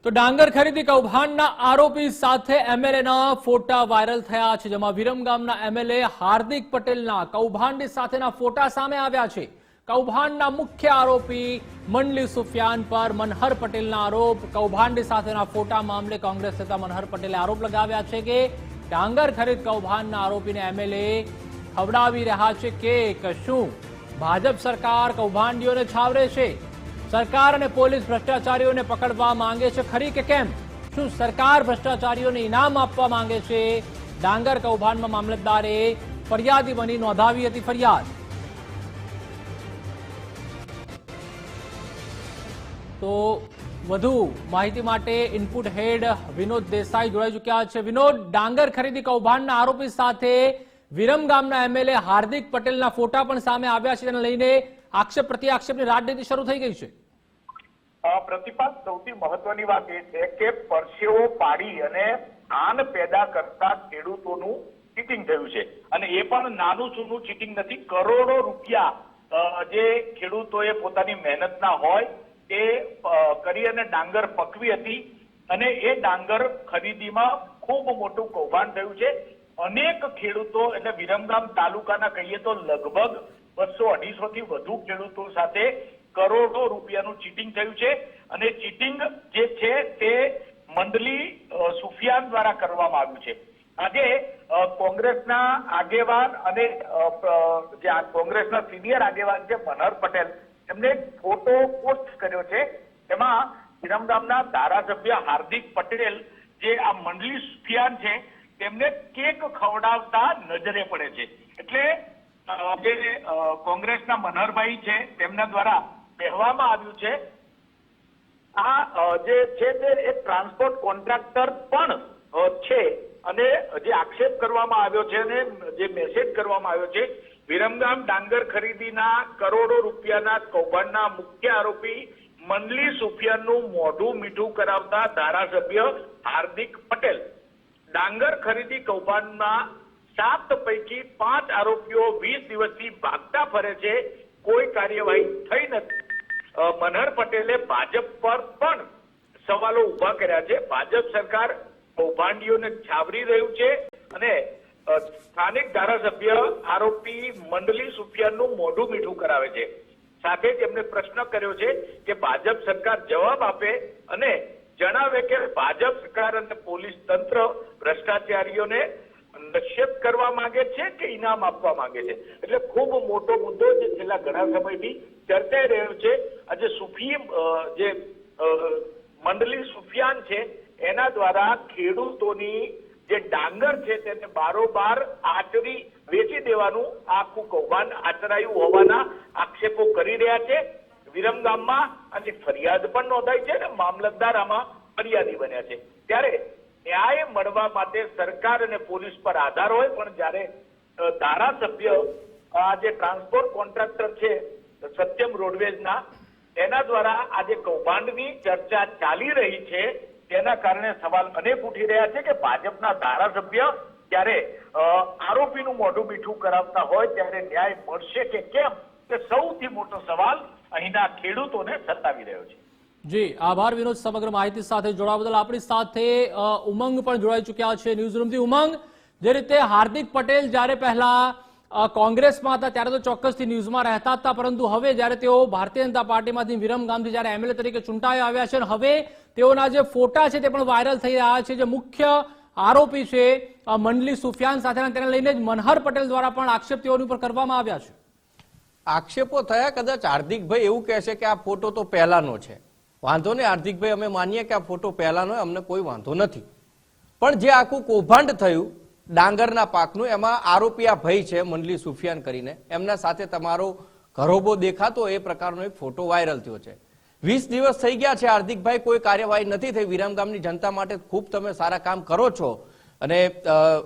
તો ડાંગર ખરીદી કૌભાંડના આરોપી સાથે એમએલએના ફોટા વાયરલ થયા છે, જેમાં વિરમગામના એમએલએ હાર્દિક પટેલના કૌભાંડ સાથેના ફોટા સામે આવ્યા છે। કૌભાંડના મુખ્ય આરોપી મંડલી સુફિયાન પર મનહર પટેલના આરોપ। કૌભાંડ સાથેના ફોટા મામલે કોંગ્રેસ નેતા મનહર પટેલે આરોપ લગાવ્યા છે કે ડાંગર ખરીદ કૌભાંડના આરોપીને એમએલએ ખવડાવી રહ્યા છે કે શું ભાજપ સરકાર કૌભાંડીઓને છાવરે છે? सरकार और पोलीस भ्रष्टाचारीओं ने पकड़वा मांगे छे खरी के केम? शुं सरकार भ्रष्टाचारीओं ने इनाम आपवा मांगे छे? डांगर कौभांड में मामलतदारे फरियादी बनी नोंधावी हती फरियाद। तो વધુ માહિતી માટે ઇનપુટ હેડ વિનોદ દેસાઈ જોડાઈ ચૂક્યા છે। વિનોદ, ડાંગર ખરીદી કૌભાંડના આરોપી સાથે વિરમગામના એમએલએ હાર્દિક પટેલના ફોટા પણ સામે આવ્યા છે, તેને લઈને આક્ષેપ પ્રત્યાક્ષેપની રાજનીતિ શરૂ થઈ ગઈ છે। પ્રતિપાદ, સૌથી મહત્વની વાત એ છે કે પરસેવો પાડી અને આન પેદા કરતા ખેડૂતોનું ચીટિંગ થયું છે, અને એ પણ નાનું સૂનું ચીટિંગ નથી। કરોડો રૂપિયા જે ખેડૂતોએ પોતાની મહેનતના હોય તે કરી અને ડાંગર પકવી હતી, અને એ ડાંગર ખરીદીમાં ખૂબ મોટું કૌભાંડ થયું છે। અનેક ખેડૂતો એટલે વિરમગામ તાલુકાના કહીએ તો લગભગ 200-250 થી વધુ ખેડૂતો સાથે કરોડો રૂપિયાનું ચીટિંગ થયું છે, અને ચીટિંગ જે છે તે મંડલી સુફિયાન દ્વારા કરવામાં આવ્યું છે। આજે કોંગ્રેસના આગેવાન અને જે કોંગ્રેસના સિનિયર આગેવાન છે મનહર પટેલ, એમને ફોટો પોસ્ટ કર્યો છે। એમાં વિરમગામના ધારાસભ્ય હાર્દિક પટેલ જે આ મંડલી સુફિયાન છે તેમને કેક ખવડાવતા નજરે પડે છે। એટલે જે કોંગ્રેસના મનહરભાઈ છે તેમના દ્વારા કહેવામાં આવ્યું છે આ જે છે તે એક ટ્રાન્સપોર્ટ કોન્ટ્રાક્ટર પણ છે, અને જે આક્ષેપ કરવામાં આવ્યો છે અને જે મેસેજ કરવામાં આવ્યો છે, વિરમગામ ડાંગર ખરીદીના કરોડો રૂપિયાના કૌભાંડના મુખ્ય આરોપી મંડલી સુફિયાનનું મોઢું મીઠું કરાવતા ધારાસભ્ય હાર્દિક પટેલ। ડાંગર ખરીદી કૌભાંડના 7 પૈકી 5 આરોપીઓ 20 દિવસથી ભાગતા ફરે છે, કોઈ કાર્યવાહી થઈ નથી। મનહર પટેલે ભાજપ પર પણ સવાલો ઉભા કર્યા છે। ભાજપ સરકાર કૌભાંડીઓને છાવરી રહ્યું છે, અને સ્થાનિક ધારાસભ્ય આરોપી મંડલી સુફિયાનનું મોઢું મીઠું કરાવે છે। સાથે જ એમને પ્રશ્ન કર્યો છે કે ભાજપ સરકાર જવાબ આપે અને જણાવે કે ભાજપ સરકાર અને પોલીસ તંત્ર ભ્રષ્ટાચારીઓને નિષેધ કરવા માંગે છે કે ઇનામ આપવા માંગે છે। એટલે ખૂબ મોટો મુદ્દો જે છેલ્લા ઘણા સમયથી ચર્ચાઈ રહ્યો છે। આજે સુફી જે મંડલી સુફિયાન છે એના દ્વારા ખેડૂતોની જે ડાંગર છે તેને બારોબાર આચરી વેચી દેવાનું આખું કૌભાંડ આચરાયું હોવાના આક્ષેપો કરી રહ્યા છે। વિરમગામમાં આની ફરિયાદ પણ નોંધાઈ છે અને મામલતદાર આમાં ફરિયાદી બન્યા છે। ત્યારે ન્યાય મળવા માટે સરકાર અને પોલીસ પર આધાર હોય, પણ જ્યારે ધારાસભ્ય આ જે ટ્રાન્સપોર્ટ કોન્ટ્રાક્ટર છે સત્યમ રોડવેઝના, એના દ્વારા આજે કૌભાંડની ચર્ચા ચાલી રહી છે, તેના કારણે સવાલ અનેક ઉઠી રહ્યા છે કે ભાજપના ધારાસભ્ય જ્યારે આરોપીનું મોઢું મીઠું કરાવતા હોય ત્યારે ન્યાય મળશે કે કેમ, તે સૌથી મોટો સવાલ અહીંના ખેડૂતોને સતાવી રહ્યો છે। जी आभार विनोद, समग्र माहिती साथे जोड़ा बदल। अपनी साथे उमंग पण जोड़ाई चुक्या छे न्यूज़रूम थी। उमंग, जे रीते हार्दिक पटेल ज्यारे पहला कांग्रेस में था त्यारे तो चौक्कसथी न्यूज में रहता था, परंतु हवे ज्यारे तेओ भारतीय जनता पार्टी मांथी विरमगामथी ज्यारे एमएलए तरीके चूंटाई आव्या छे, हवे तेओना जे फोटा छे ते पण वायरल थई रह्या छे। जे मुख्य आरोपी छे मंडली सुफियान साथेना, तेने लईने ज मनहर पटेल द्वारा पण आक्षेप तेओनी पर करवामां आव्या छे। आक्षेपो थया, कदाच हार्दिकभाई एवुं कहेशे के आ फोटो तो पहेलानो छे। वांधो नहीं हार्दिकभाई, अमे मानीए के आ फोटो पहेलानो, अमने कोई वांधो नथी, पण जे आखुं कौभांड थयुं डांगरना पाकनुं, एमां आरोपी आ भाई छे मंडली सुफियान करीने, एमना साथे तमारो घरोबो देखातो ए प्रकारनो एक फोटो वायरल थयो छे। 20 દિવસ થઈ ગયા છે હાર્दिकभाई, કોઈ કાર્યવાહી નથી થઈ। વિરમગામની જનતા માટે ખૂબ તમે સારા કામ કરો છો અને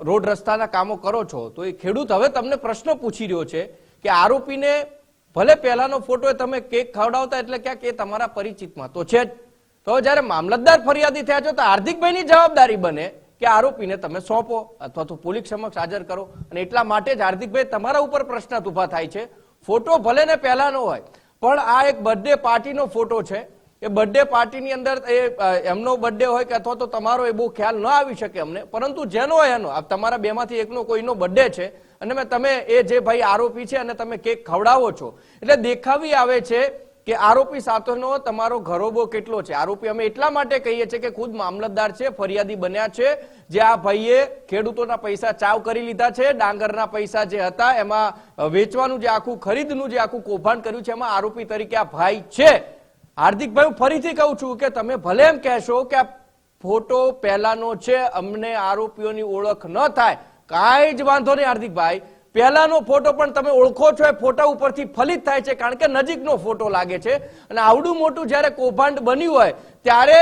રોડ રસ્તાના કામો કરો છો, તો એ ખેડૂત હવે તમને પ્રશ્ન પૂછી રહ્યો છે કે આરોપીને ભલે પહેલાનો ફોટો તમે કેક ખવડાવતા, એટલે ક્યાંક એ તમારા પરિચિતમાં તો છે જ, તો જ્યારે મામલતદાર ફરિયાદી થયા છો તો હાર્दिकભાઈની જવાબદારી બને કે આરોપીને તમે સોંપો અથવા તો પોલીસ સમક્ષ હાજર કરો, અને એટલા માટે જ હાર્दिकભાઈ તમારા ઉપર પ્રશ્ન ઉભા થાય છે। ફોટો ભલે ને પહેલાનો હોય, પણ આ એક બર્થડે પાર્ટીનો ફોટો છે, એ બર્થડે પાર્ટીની અંદર એમનો બર્થડે હોય કે અથવા તો તમારો એ બહુ ખ્યાલ ન આવી શકે અમને, પરંતુ જેનો હોય એનો, તમારા બેમાંથી એકનો કોઈનો બર્થડે છે અને તમે એ જે ભાઈ આરોપી છે અને તમે કેક ખવડાવો છો, એટલે દેખાવી આવે છે કે આરોપી સાથેનો તમારો ઘરોબો કેટલો છે. આરોપી અમે એટલા માટે કહીએ છીએ કે ખુદ મામલતદાર છે, ફરિયાદી બન્યા છે, જે આ ભાઈએ ખેડૂતોના પૈસા ચાવ કરી લીધા છે, ડાંગરના પૈસા જે હતા એમાં વેચવાનું જે આખું ખરીદનું જે આખું કૌભાંડ કર્યું છે એમાં આરોપી તરીકે આ ભાઈ છે. હાર્દિકભાઈ, હું ફરીથી કહું છું કે તમે ભલે એમ કહેશો કે આ ફોટો પહેલાનો છે, અમને આરોપીઓની ઓળખ ન થાય, કાંઈ જ વાંધો નહીં હાર્દિકભાઈ, પહેલાનો ફોટો પણ તમે ઓળખો છો, એ ફોટા ઉપરથી ફલિત થાય છે, કારણ કે નજીકનો ફોટો લાગે છે. અને આવડું મોટું જ્યારે કૌભાંડ બન્યું હોય ત્યારે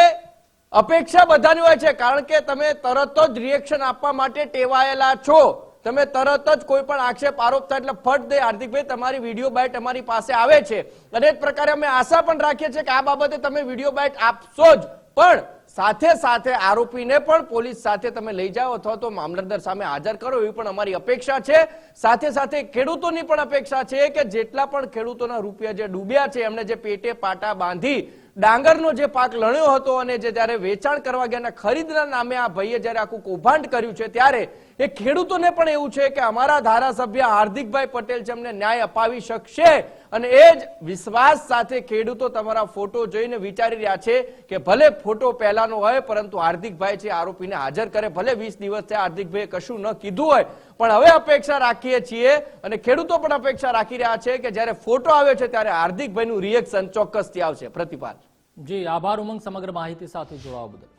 અપેક્ષા બધાની હોય છે, કારણ કે તમે તરત જ રિએક્શન આપવા માટે ટેવાયેલા છો. તમે તરત જ કોઈ પણ આક્ષેપ આરોપ થાય એટલે ફટ દે હાર્દિકભાઈ તમારી વિડીયો બાઇટ અમારી પાસે આવે છે, અને એ જ પ્રકારે અમે આશા પણ રાખીએ છીએ કે આ બાબતે તમે વિડીયો બાઇટ આપશો જ, પણ સાથે સાથે આરોપીને પણ પોલીસ સાથે તમે લઈ જાઓ અથવા તો મામલતદાર સામે હાજર કરો, એવી પણ અમારી અપેક્ષા છે. સાથે સાથે ખેડૂતોની પણ અપેક્ષા છે કે જેટલા પણ ખેડૂતોના રૂપિયા જે ડૂબ્યા છે, એમને જે પેટે પાટા બાંધી ડાંગરનો જે પાક લણ્યો હતો અને જે જ્યારે વેચાણ કરવા ગયા ખરીદના નામે આ ભાઈએ જ્યારે આખું કૌભાંડ કર્યું છે, ત્યારે એ ખેડૂતોને પણ એવું છે કે અમારા ધારાસભ્ય હાર્દિકભાઈ પટેલ છે, અમને ન્યાય અપાવી શકશે. અને એ જ વિશ્વાસ સાથે ખેડૂતો તમારા ફોટો જોઈને વિચારી રહ્યા છે કે ભલે ફોટો પહેલાનો હોય, પરંતુ હાર્દિકભાઈ છે આરોપીને હાજર કરે. ભલે 20 દિવસ છે હાર્દિકભાઈએ કશું ન કીધું હોય, પણ હવે અપેક્ષા રાખીએ છીએ અને ખેડૂતો પણ અપેક્ષા રાખી રહ્યા છે કે જ્યારે ફોટો આવે છે ત્યારે હાર્દિકભાઈનું રિએક્શન ચોક્કસથી આવશે. પ્રતિપાલ. જી આભાર ઉમંગ, સમગ્ર માહિતી સાથે જોડાવા બદલ.